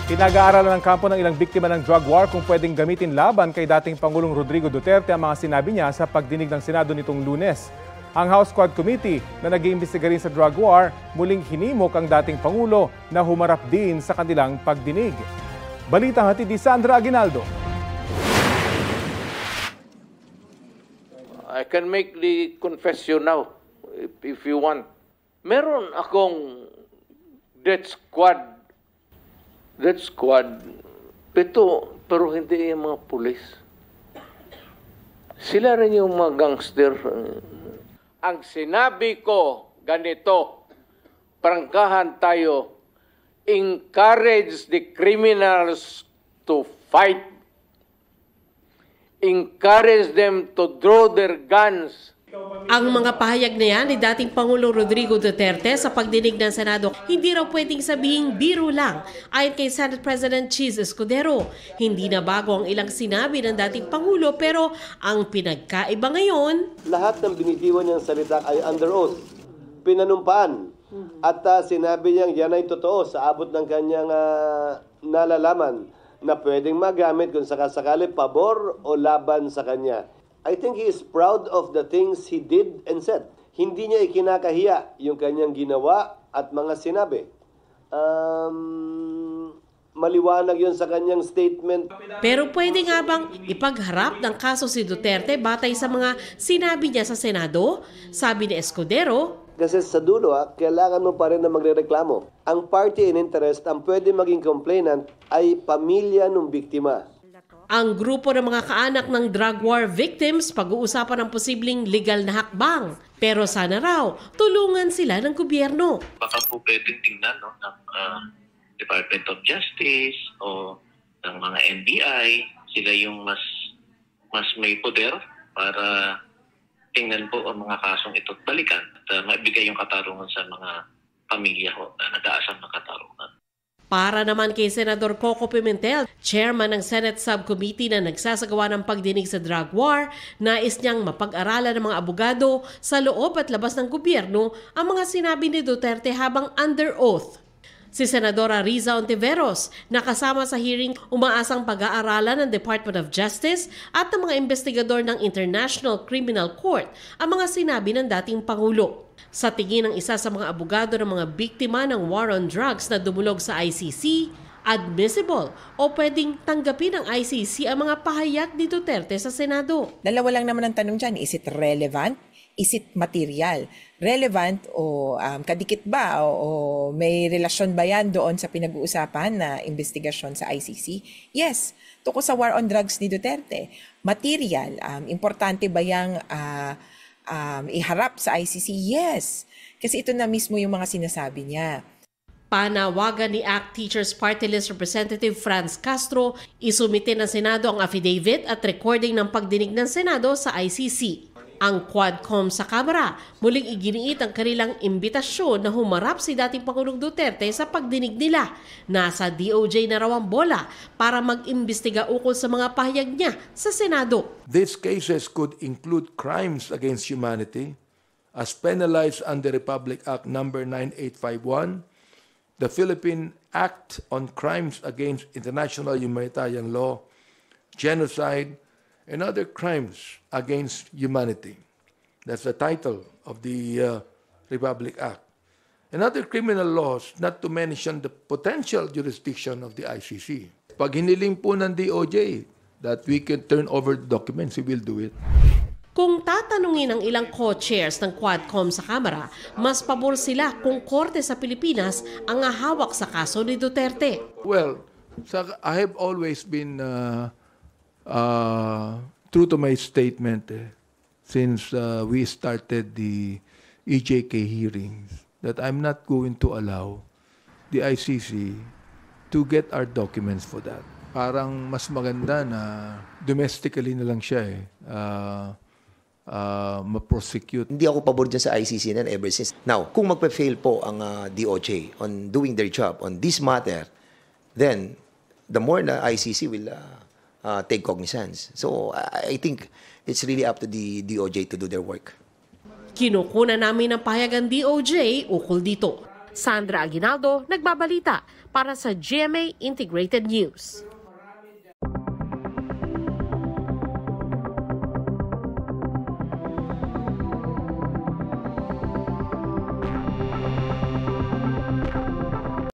Pinag-aaralan ng kampo ng ilang biktima ng drug war kung pwedeng gamitin laban kay dating Pangulong Rodrigo Duterte ang mga sinabi niya sa pagdinig ng Senado nitong Lunes. Ang House Quad Committee na nag-iimbestiga rin sa drug war, muling hinimok ang dating Pangulo na humarap din sa kanilang pagdinig. Balitang hatid ni Sandra Aguinaldo. I can make the confession now if you want. Meron akong death squad, pero hindi yung mga pulis. Sila rin yung mga gangster. Ang sinabi ko, ganito, prangkahan tayo, encourage the criminals to fight. Encourage them to draw their guns. Ang mga pahayag na yan ni dating Pangulong Rodrigo Duterte sa pagdinig ng Senado, hindi raw pwedeng sabihing biro lang. Ayon kay Senate President Cheese Escudero, hindi na bago ang ilang sinabi ng dating Pangulo pero ang pinagkaiba ngayon, lahat ng binitiwan niyang salita ay under oath, pinanumpaan. At sinabi niyang yan ay totoo sa abot ng kanyang nalalaman na pwedeng magamit kung sakasakali pabor o laban sa kanya. I think he is proud of the things he did and said. Hindi niya ikinakahiya yung kanyang ginawa at mga sinabi. Maliwanag yun sa kanyang statement. Pero pwede nga bang ipagharap ng kaso si Duterte batay sa mga sinabi niya sa Senado? Sabi ni Escudero, kasi sa dulo, kailangan mo pa rin na magrereklamo. Ang party in interest, ang pwede maging complainant ay pamilya ng biktima. ang grupo ng mga kaanak ng drug war victims pag-uusapan ng posibleng legal na hakbang. Pero sana raw, tulungan sila ng gobyerno. Baka po pwedeng tingnan ng Department of Justice o ng mga NBI, sila yung mas may poder para tingnan po ang mga kasong ito at balikan at maibigay yung katarungan sa mga pamilya ho na nag-aasam ng katarungan. Para naman kay Senador Coco Pimentel, chairman ng Senate Subcommittee na nagsasagawa ng pagdinig sa drug war, nais niyang mapag-aralan ng mga abogado sa loob at labas ng gobyerno ang mga sinabi ni Duterte habang under oath. Si Senadora Riza Ontiveros, nakasama sa hearing, umaasang pag-aaralan ng Department of Justice at ng mga investigador ng International Criminal Court ang mga sinabi ng dating Pangulo. Sa tingin ng isa sa mga abogado ng mga biktima ng war on drugs na dumulog sa ICC, admissible o pwedeng tanggapin ng ICC ang mga pahayag ni Duterte sa Senado. Dalawa lang naman ang tanong dyan, is it relevant? Is it material? Relevant o kadikit ba? O may relasyon ba yan doon sa pinag-uusapan na investigasyon sa ICC? Yes, tungkol sa war on drugs ni Duterte. Material, importante ba yung iharap sa ICC? Yes, kasi ito na mismo yung mga sinasabi niya. Panawagan ni ACT Teachers Party List Representative Franz Castro, isumite ng Senado ang affidavit at recording ng pagdinig ng Senado sa ICC. Ang Quadcom sa Kamara, muling iginiit ang kanilang imbitasyon na humarap si dating Pangulong Duterte sa pagdinig nila. Nasa DOJ na raw ang bola para mag-imbestiga ukol sa mga pahayag niya sa Senado. These cases could include crimes against humanity as penalized under Republic Act No. 9851, the Philippine Act on Crimes Against International Humanitarian Law, genocide, and other crimes against humanity. That's the title of the Republic Act. And other criminal laws, not to mention the potential jurisdiction of the ICC. Pag hiniling po ng DOJ that we can turn over the documents, we will do it. Kung tatanungin ang ilang co-chairs ng Quadcom sa Kamara, mas pabor sila kung korte sa Pilipinas ang hawak sa kaso ni Duterte. Well, I have always been true to my statement since we started the EJK hearings that I'm not going to allow the ICC to get our documents for that. Parang mas maganda na domestically na lang siya ma-prosecute. Hindi ako pabor dyan sa ICC na ever since. Now, kung magpa-fail po ang DOJ on doing their job on this matter, then the more na ICC will take cognizance. So I think it's really up to the DOJ to do their work. Kinukunan namin ang pahayagan DOJ ukol dito. Sandra Aguinaldo, nagbabalita para sa GMA Integrated News.